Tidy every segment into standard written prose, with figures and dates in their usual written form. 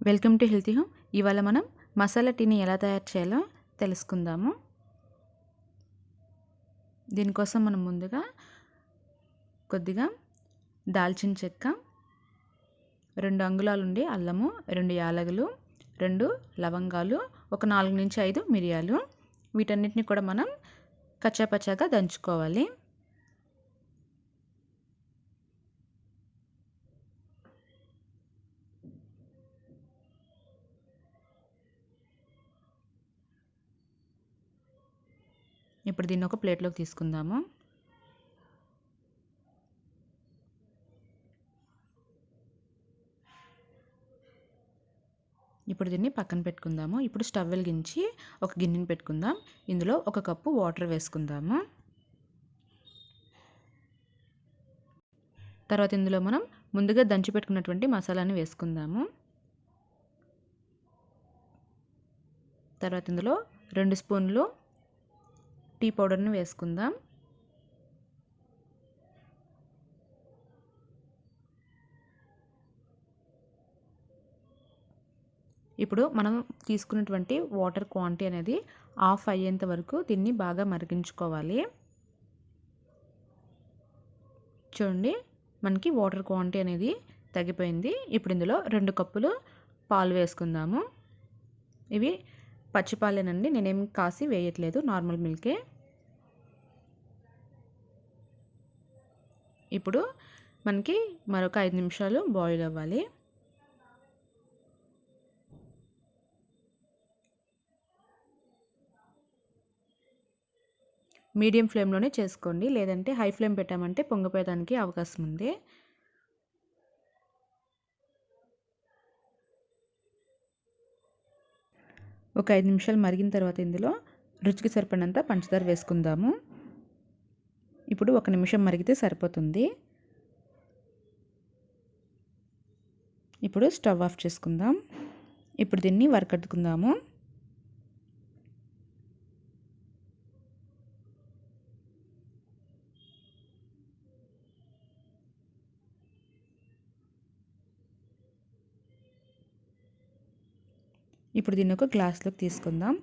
Welcome to healthy home. ఇవాళ మనం మసాలా టీని ఎలా తయారు చేయాలో తెలుసుకుందాము. దీనికోసం మనం ముందుగా కొద్దిగా దాల్చిన చెక్క, 2 అంగుళాలు ఉండి అల్లము, 2 యాలకులు, 2 లవంగాలు, ఒక 4 నుంచి 5 మిరియాలు, వీటన్నిటిని కూడా మనం కచ్చాపచ్చాగా దంచుకోవాలి. ఇప్పుడు దీన్ని ఒక ప్లేట్లోకి తీసుకుందాము. ఇప్పుడు దీన్ని పక్కన పెట్టుకుందాము. ఇప్పుడు స్టవ్ వెలిగించి ఒక గిన్నెని పెట్టుకుందాం. ఇందులో 1 కప్పు వాటర్ వేసుకుందాము. తర్వాత ఇందులో మనం ముందుగా దంచి పెట్టుకున్నటువంటి మసాలాని వేసుకుందాము. తర్వాత ఇందులో 2 స్పూన్లు టీ పౌడర్ని వేసుకుందాం. ఇప్పుడు మనం తీసుకున్నటువంటి వాటర్ క్వాంటిటీ అనేది ఆఫ్ అయ్యేంత వరకు దీన్ని బాగా మరిగించుకోవాలి. చూడండి, మనకి వాటర్ క్వాంటిటీ అనేది తగ్గిపోయింది. ఇప్పుడు ఇందులో 2 కప్పులు పాలు వేసుకుందాము. ఇవి పచ్చిపాలేనండి, నేనేం కాసి వేయట్లేదు, నార్మల్ మిల్కే. ఇప్పుడు మనకి మరొక 5 నిమిషాలు బాయిల్ అవ్వాలి. మీడియం ఫ్లేమ్లోనే చేసుకోండి, లేదంటే హై ఫ్లేమ్ పెట్టామంటే పొంగిపోయడానికి అవకాశం ఉంది. ఒక 5 నిమిషాలు మరిగిన తర్వాత ఇందులో రుచికి సరిపడినంత పంచదార వేసుకుందాము. ఇప్పుడు 1 నిమిషం మరిగితే సరిపోతుంది. ఇప్పుడు స్టవ్ ఆఫ్ చేసుకుందాం. ఇప్పుడు దీన్ని వరకట్టుకుందాము. ఇప్పుడు దీన్ని ఒక గ్లాస్లోకి తీసుకుందాం.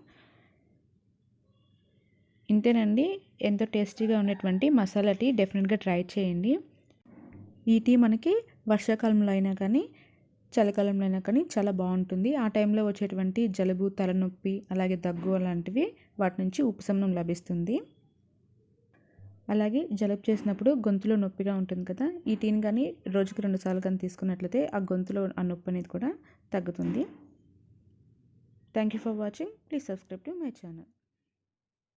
ఇంతేనండి, ఎంతో టేస్టీగా ఉన్నటువంటి మసాలా టీ. డెఫినెట్గా ట్రై చేయండి. ఈ టీ మనకి వర్షాకాలంలో అయినా కానీ చలికాలంలో అయినా కానీ చాలా బాగుంటుంది. ఆ టైంలో వచ్చేటువంటి జలుబు, తలనొప్పి, అలాగే దగ్గు అలాంటివి వాటి నుంచి ఉపశమనం లభిస్తుంది. అలాగే జలుబు చేసినప్పుడు గొంతులో నొప్పిగా ఉంటుంది కదా, ఈ టీని కానీ రోజుకి 2 సార్లు కానీ తీసుకున్నట్లయితే ఆ గొంతులో ఆ నొప్పి అనేది కూడా తగ్గుతుంది. Thank you for watching. Please subscribe to my channel.